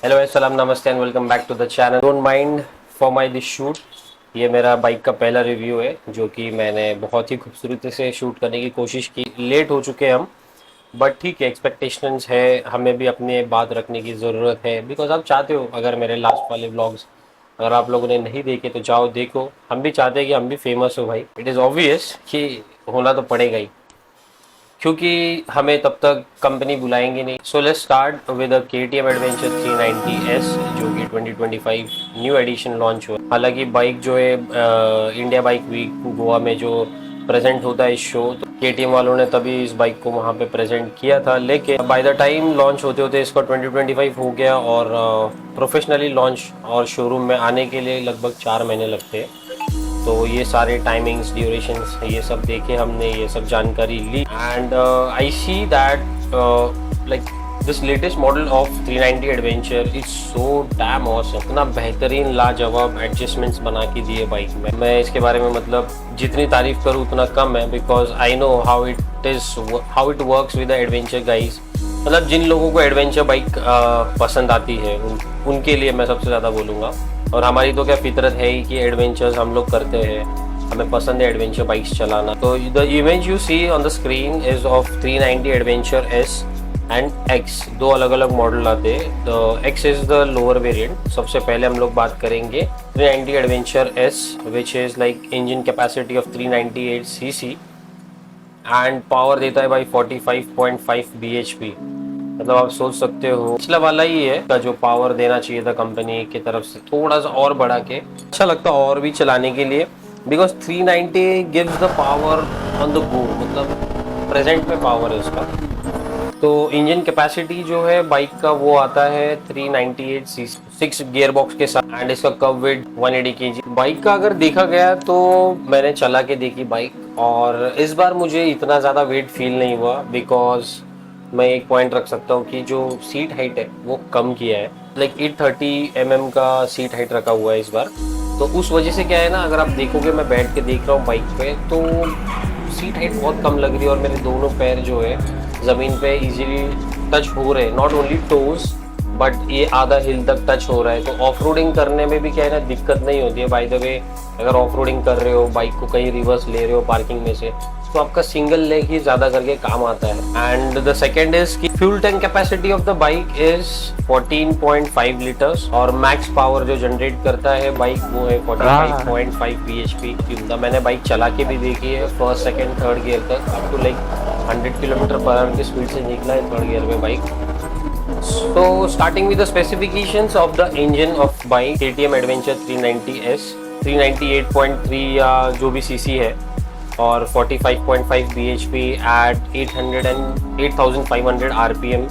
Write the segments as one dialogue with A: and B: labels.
A: Hello अस्सलाम नमस्ते and welcome back to the channel. Don't mind for my this shoot. ये मेरा bike का पहला रिव्यू है जो कि मैंने बहुत ही खूबसूरती से शूट करने की कोशिश की। लेट हो चुके हैं हम, बट ठीक है, एक्सपेक्टेशंस है, हमें भी अपनी बात रखने की ज़रूरत है। बिकॉज आप चाहते हो, अगर मेरे लास्ट वाले व्लॉग्स अगर आप लोगों ने नहीं देखे तो जाओ देखो। हम भी चाहते हैं कि हम भी फेमस हो भाई। इट इज़ ऑब्वियस कि होना तो पड़ेगा ही, क्योंकि हमें तब तक कंपनी बुलाएंगे नहीं। So let's start with KTM adventure 390S जो कि 2025 न्यू एडिशन लॉन्च हुआ। हालांकि बाइक जो है इंडिया बाइक वीक गोवा में जो प्रेजेंट होता है इस शो, तो KTM वालों ने तभी इस बाइक को वहाँ पे प्रेजेंट किया था। लेकिन बाय द टाइम लॉन्च होते होते इसका 2025 हो गया और प्रोफेशनली लॉन्च और शोरूम में आने के लिए लगभग 4 महीने लगते हैं। तो ये सारे टाइमिंग्स, ड्यूरेशंस, ये सब देखे हमने, ये सब जानकारी ली। And I see that like this latest model of 390 adventure is so damn awesome. इतना बेहतरीन लाजवाब एडजस्टमेंट्स बना के दिए बाइक में। मैं इसके बारे में मतलब जितनी तारीफ करूँ उतना कम है, because I know how it works with the adventure guys. मतलब जिन लोगों को एडवेंचर बाइक पसंद आती है उनके लिए मैं सबसे ज़्यादा बोलूँगा। और हमारी तो क्या फितरत है ही कि एडवेंचर्स हम लोग करते हैं, हमें पसंद है एडवेंचर बाइक्स चलाना। तो the image you see on the screen is of 390 adventure S and X. दो अलग अलग मॉडल आते हैं। The X is the lower variant. सबसे पहले हम लोग बात करेंगे 390 adventure S, which is like engine capacity of 398 CC and power देता है भाई 45.5 bhp। मतलब आप सोच सकते हो पिछला वाला ही है का जो पावर देना चाहिए था कंपनी की तरफ से, थोड़ा सा और बढ़ा के अच्छा लगता और भी चलाने के लिए। Because 390 gives the power on the go, मतलब प्रेजेंट में पावर है उसका। तो इंजन कैपेसिटी जो है बाइक का वो आता है 398 सीसी 6 गियर बॉक्स के साथ एंड इसका कर्व वेट 180 kg। बाइक का अगर देखा गया तो मैंने चला के देखी बाइक और इस बार मुझे इतना ज़्यादा वेट फील नहीं हुआ। बिकॉज मैं एक पॉइंट रख सकता हूँ कि जो सीट हाइट है वो कम किया है। लाइक 830 mm का सीट हाइट रखा हुआ है इस बार। तो उस वजह से क्या है ना, अगर आप देखोगे मैं बैठ के देख रहा हूँ बाइक पे तो सीट हाइट बहुत कम लग रही है और मेरे दोनों पैर जो है ज़मीन पे इजीली टच हो रहे हैं। नॉट ओनली टोज बट ये आधा हिल तक टच हो रहा है। तो ऑफ रोडिंग करने में भी क्या है ना, दिक्कत नहीं होती है। बाय द वे, अगर ऑफ रोडिंग कर रहे हो, बाइक को कहीं रिवर्स ले रहे हो पार्किंग में से, तो आपका सिंगल लेग ही ज़्यादा करके काम आता है। एंड द सेकेंड इज कि fuel tank capacity of the bike is 14.5 litres और मैक्स पावर जो जनरेट करता है बाइक वो है 45.5 bhp। मैंने बाइक चला के भी देखी है, फर्स्ट सेकेंड थर्ड गियर तक up to like 100 kilometre per hour की स्पीड से निकला है थर्ड गियर में bike. So starting with the specifications of the engine of bike KTM Adventure 390S, 398.3 या जो भी सीसी है और 45.5 bhp at 80500 rpm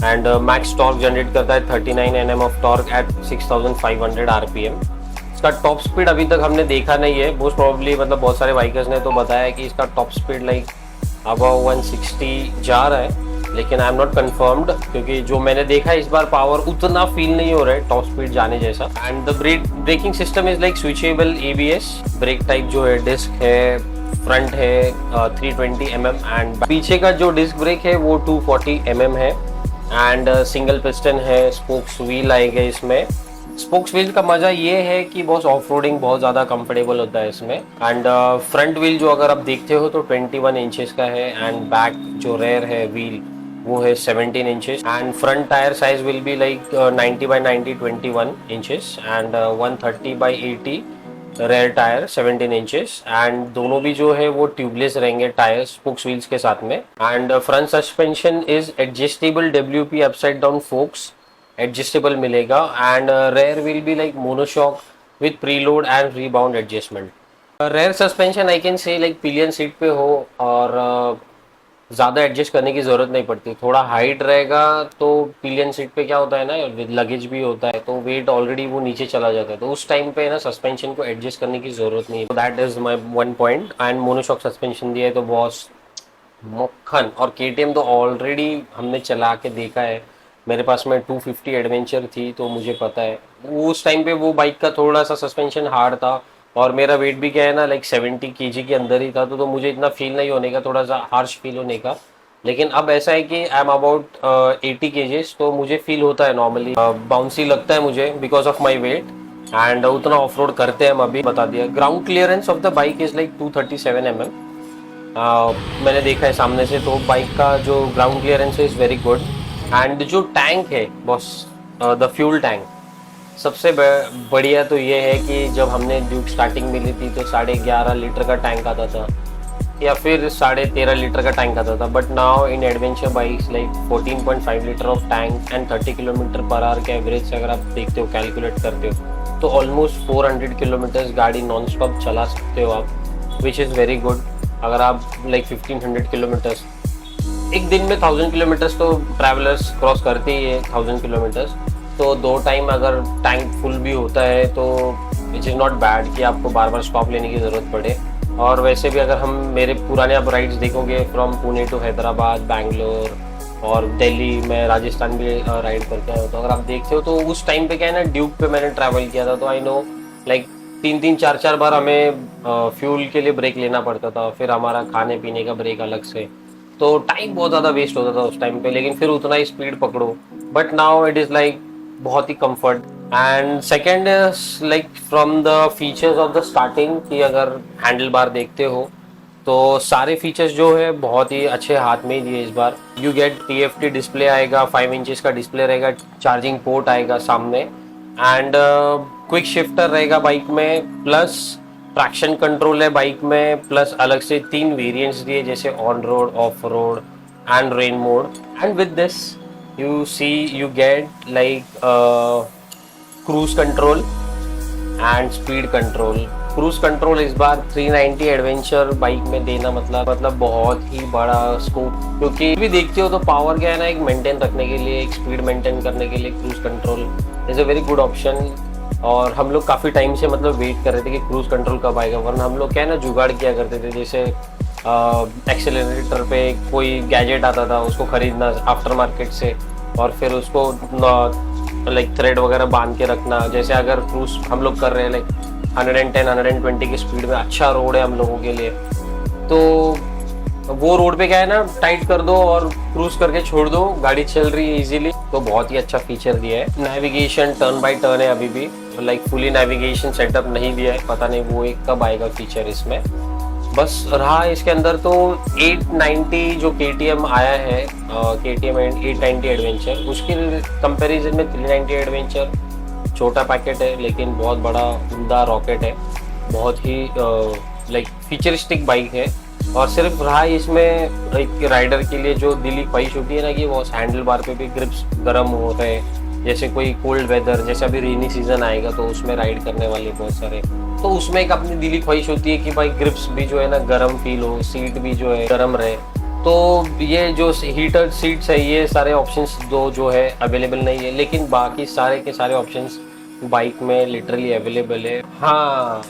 A: and max torque generate करता है 39 Nm of torque eight 6500 rpm। इसका टॉप स्पीड अभी तक हमने देखा नहीं है, मोस्ट प्रोबेबली मतलब बहुत सारे बाइकर्स ने तो बताया कि इसका टॉप स्पीड लाइक अबव 160 जा रहा है, लेकिन आई एम नॉट कन्फर्म्ड क्योंकि जो मैंने देखा इस बार पावर उतना फील नहीं हो रहा है टॉप स्पीड जाने जैसा। And the braking system is like switchable ABS brake type जो है, डिस्क है, फ्रंट है 320 mm एंड पीछे का जो डिस्क ब्रेक है वो 240 mm है एंड सिंगल पिस्टन है। स्पोक्स व्हील आएगा इसमें। स्पोक्स व्हील का मजा ये है कि बहुत ऑफ रोडिंग बहुत ज़्यादा कंफर्टेबल होता है इसमें। एंड फ्रंट व्हील जो अगर आप देखते हो तो 21 इंचेस का है एंड बैक जो रेयर है व्हील वो है 17 inches and front tyre size will be like 90 by 90 21 inches and 130 by 80 rare tyre 17 inches and दोनों भी जो है वो ट्यूबलेस रहेंगे टायर स्पोक्स व्हील्स के साथ में। And front suspension is adjustable WP upside down forks adjustable मिलेगा and rear will be like monoshock with preload and rebound adjustment. Rear suspension I can say like pillion seat पे हो और ज़्यादा adjust करने की ज़रूरत नहीं पड़ती। थोड़ा हाइट रहेगा तो पिलियन सीट पे क्या होता है ना, विद लगेज भी होता है तो वेट ऑलरेडी वो नीचे चला जाता है, तो उस टाइम पे ना सस्पेंशन को एडजस्ट करने की ज़रूरत नहीं है। That is my one point. And monoshock suspension दिया है तो बॉस मक्खन। और KTM तो ऑलरेडी हमने चला के देखा है, मेरे पास में 250 एडवेंचर थी तो मुझे पता है उस टाइम पे वो बाइक का थोड़ा सा सस्पेंशन हार्ड था और मेरा वेट भी क्या है ना लाइक 70 kg के अंदर ही था, तो मुझे इतना फील नहीं होने का, थोड़ा सा हार्श फील होने का। लेकिन अब ऐसा है कि आई एम अबाउट 80 kgs, तो मुझे फील होता है नॉर्मली बाउंसी लगता है मुझे because of my weight. And उतना ऑफ रोड करते हैं हम, अभी बता दिया। Ground clearance of the bike is like 237 mm। मैंने देखा है सामने से, तो बाइक का जो ग्राउंड क्लियरेंस है इज़ वेरी गुड। एंड जो टैंक है बॉस, द फ्यूल टैंक, सबसे बढ़िया तो ये है कि जब हमने ड्यूक स्टार्टिंग मिली थी तो 11.5 लीटर का टैंक आता था, या फिर 13.5 लीटर का टैंक आता था। But now in adventure bikes like 14.5 litre of tank and 30 kilometre per our के एवरेज से अगर आप देखते हो, कैलकुलेट करते हो, तो ऑलमोस्ट 400 किलोमीटर्स गाड़ी नॉन स्टॉप चला सकते हो आप, विच इज़ वेरी गुड। अगर आप लाइक 1500 किलोमीटर्स, एक दिन में 1000 किलोमीटर्स तो ट्रैवलर्स क्रॉस करते ही है, 1000 किलोमीटर्स। तो 2 टाइम अगर टैंक फुल भी होता है तो विच इज़ नॉट बैड कि आपको बार बार स्टॉप लेने की ज़रूरत पड़े। और वैसे भी अगर हम मेरे पुराने आप राइड्स देखोगे फ्रॉम पुणे टू हैदराबाद, बैंगलोर और दिल्ली, मैं राजस्थान भी राइड करके आया हूँ, तो अगर आप देखते हो तो उस टाइम पे क्या है ना, ड्यूक पे मैंने ट्रैवल किया था, तो आई नो लाइक 3-4 बार हमें फ्यूल के लिए ब्रेक लेना पड़ता था, फिर हमारा खाने पीने का ब्रेक अलग से, तो टाइम बहुत ज़्यादा वेस्ट होता था उस टाइम पे। लेकिन फिर उतना ही स्पीड पकड़ो, but now it is like बहुत ही comfort. And second like from the features of the starting, कि अगर हैंडल बार देखते हो तो सारे फीचर्स जो है बहुत ही अच्छे हाथ में ही दिए इस बार। यू गेट TFT डिस्प्ले आएगा, 5 इंचेस का डिस्प्ले रहेगा, चार्जिंग पोर्ट आएगा सामने, एंड क्विक शिफ्टर रहेगा बाइक में, प्लस ट्रैक्शन कंट्रोल है बाइक में, प्लस अलग से 3 वेरिएंट्स दिए, जैसे on road, of road and rain mode. And with this you get like cruise control and speed control. Cruise control इस बार 390 एडवेंचर बाइक में देना मतलब बहुत ही बड़ा स्कोप, क्योंकि भी देखते हो तो पावर क्या है ना, एक मेंटेन रखने के लिए, एक स्पीड मेंटेन करने के लिए cruise control is a very good option. और हम लोग काफ़ी टाइम से मतलब वेट कर रहे थे कि क्रूज कंट्रोल कब आएगा, वरना हम लोग क्या है ना जुगाड़ किया करते थे, जैसे एक्सेलरेटर पे कोई गैजेट आता था उसको खरीदना आफ्टर मार्केट से, और फिर उसको लाइक थ्रेड वगैरह बांध के रखना। जैसे अगर क्रूज हम लोग कर रहे हैं लाइक 110-120 की स्पीड में, अच्छा रोड है हम लोगों के लिए, तो वो रोड पे क्या है ना, टाइट कर दो और क्रूज करके छोड़ दो, गाड़ी चल रही है इजीली। तो बहुत ही अच्छा फीचर दिया है। नेविगेशन टर्न बाय टर्न है अभी भी, लाइक फुली नेविगेशन सेटअप नहीं दिया है, पता नहीं वो एक कब आएगा फीचर इसमें। बस रहा इसके अंदर तो 890 जो KTM आया है, KTM 890 एडवेंचर, उसके कंपैरिजन में 390 एडवेंचर छोटा पैकेट है, लेकिन बहुत बड़ा उम्दा रॉकेट है, बहुत ही लाइक फीचरिस्टिक बाइक है। और सिर्फ रहा इसमें एक राइडर के लिए जो दिली ख्वाहिश होती है ना, कि वो हैंडल बार पे भी ग्रिप्स गर्म हो रहे, जैसे कोई कोल्ड वेदर, जैसे अभी रेनी सीजन आएगा तो उसमें राइड करने वाले बहुत सारे, तो उसमें एक अपनी दिली ख्वाहिश होती है कि भाई ग्रिप्स भी जो है ना गर्म फील हो, सीट भी जो है गर्म रहे। तो ये जो हीटर सीट्स है, ये सारे ऑप्शंस दो जो है अवेलेबल नहीं है, लेकिन बाकी सारे के सारे ऑप्शंस बाइक में लिटरली अवेलेबल है। हाँ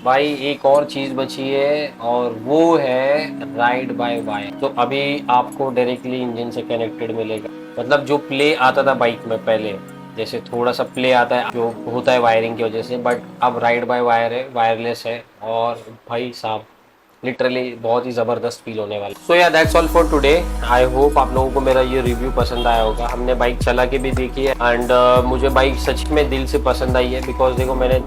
A: भाई, एक और चीज़ बची है और वो है राइड बाय वायर। तो अभी आपको डायरेक्टली इंजन से कनेक्टेड मिलेगा, मतलब जो प्ले आता था बाइक में पहले, जैसे थोड़ा सा प्ले आता है जो होता है वायरिंग की वजह से, बट अब राइड बाय वायर है, वायरलेस है, और भाई साहब लिटरली बहुत ही ज़बरदस्त फील होने वाला। सो या that's all for today. I hope आप लोगों को मेरा ये रिव्यू पसंद आया होगा। हमने बाइक चला के भी देखी है, एंड मुझे बाइक सच में दिल से पसंद आई है, बिकॉज देखो मैंने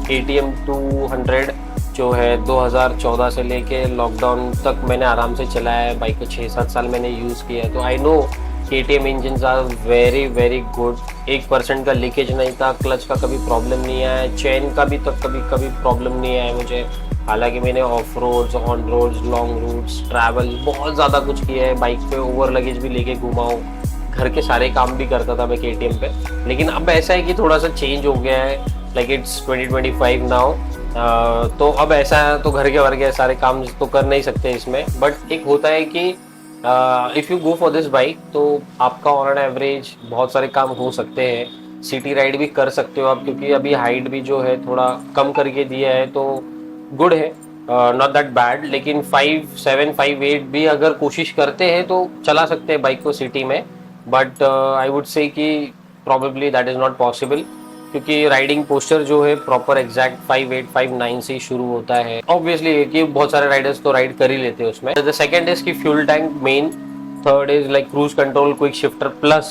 A: KTM 200 जो है 2014 से लेके लॉकडाउन तक मैंने आराम से चलाया है बाइक को, 6-7 साल मैंने यूज़ किया है, तो I know KTM engines are very very good. 1% का लीकेज नहीं था, क्लच का कभी प्रॉब्लम नहीं आया, चेन का भी तो कभी प्रॉब्लम नहीं आया मुझे। हालांकि मैंने off roads, on roads, long routes, travel बहुत ज़्यादा कुछ किया है बाइक पे, ओवर लगेज भी लेके घुमा हूँ, घर के सारे काम भी करता था मैं KTM पे। लेकिन अब ऐसा है कि थोड़ा सा चेंज हो गया है, लाइक इट्स 2025 नाउ, तो अब ऐसा है तो घर के वर्ग के सारे काम तो कर नहीं सकते इसमें, बट एक होता है कि if you go for this bike तो आपका ऑन एन एवरेज बहुत सारे काम हो सकते हैं, सिटी राइड भी कर सकते हो आप, क्योंकि अभी हाइट भी जो है थोड़ा कम करके दिया है, तो गुड है, नॉट दैट बैड। लेकिन 5-7, 5-8 भी अगर कोशिश करते हैं तो चला सकते हैं बाइक को सिटी में, बट आई वुड से कि probably that is not possible, क्योंकि राइडिंग पोस्चर जो है प्रॉपर एग्जैक्ट 5-8, 5-9 से ही शुरू होता है। ऑब्वियसली कि बहुत सारे राइडर्स तो राइड कर ही लेते हैं उसमें। द सेकंड इज कि fuel tank main, third is like cruise control, quick shifter plus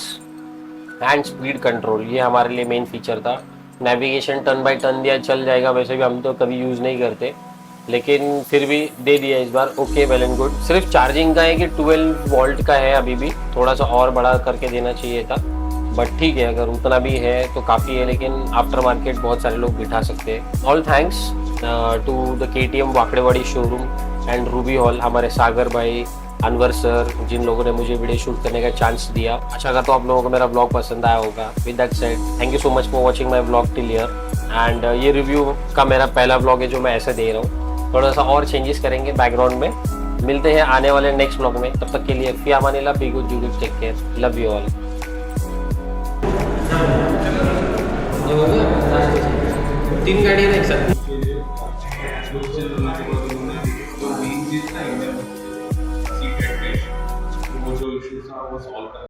A: hand speed control, ये हमारे लिए मेन फीचर था। नेविगेशन टर्न बाय टर्न दिया, चल जाएगा, वैसे भी हम तो कभी यूज़ नहीं करते, लेकिन फिर भी दे दिया इस बार। Okay, well and good. सिर्फ चार्जिंग का है कि 12 वोल्ट का है, अभी भी थोड़ा सा और बड़ा करके देना चाहिए था, बट ठीक है, अगर उतना भी है तो काफ़ी है, लेकिन आफ्टर मार्केट बहुत सारे लोग बिठा सकते हैं। All thanks to the KTM Wakdewadi showroom and Ruby hall, हमारे सागर भाई, अनवर सर, जिन लोगों ने मुझे वीडियो शूट करने का चांस दिया। आशा करता हूँ आप लोगों को मेरा ब्लॉग पसंद आया होगा। With that said, thank you so much for watching my blog till here. And ये रिव्यू का मेरा पहला ब्लॉग है जो मैं ऐसे दे रहा हूँ, थोड़ा सा और चेंजेस करेंगे बैकग्राउंड में। मिलते हैं आने वाले नेक्स्ट ब्लॉग में, तब तक के लिए फी अमानिल्लाह, be good, do good, take care, love you all. तीन गाड़ी एक साथ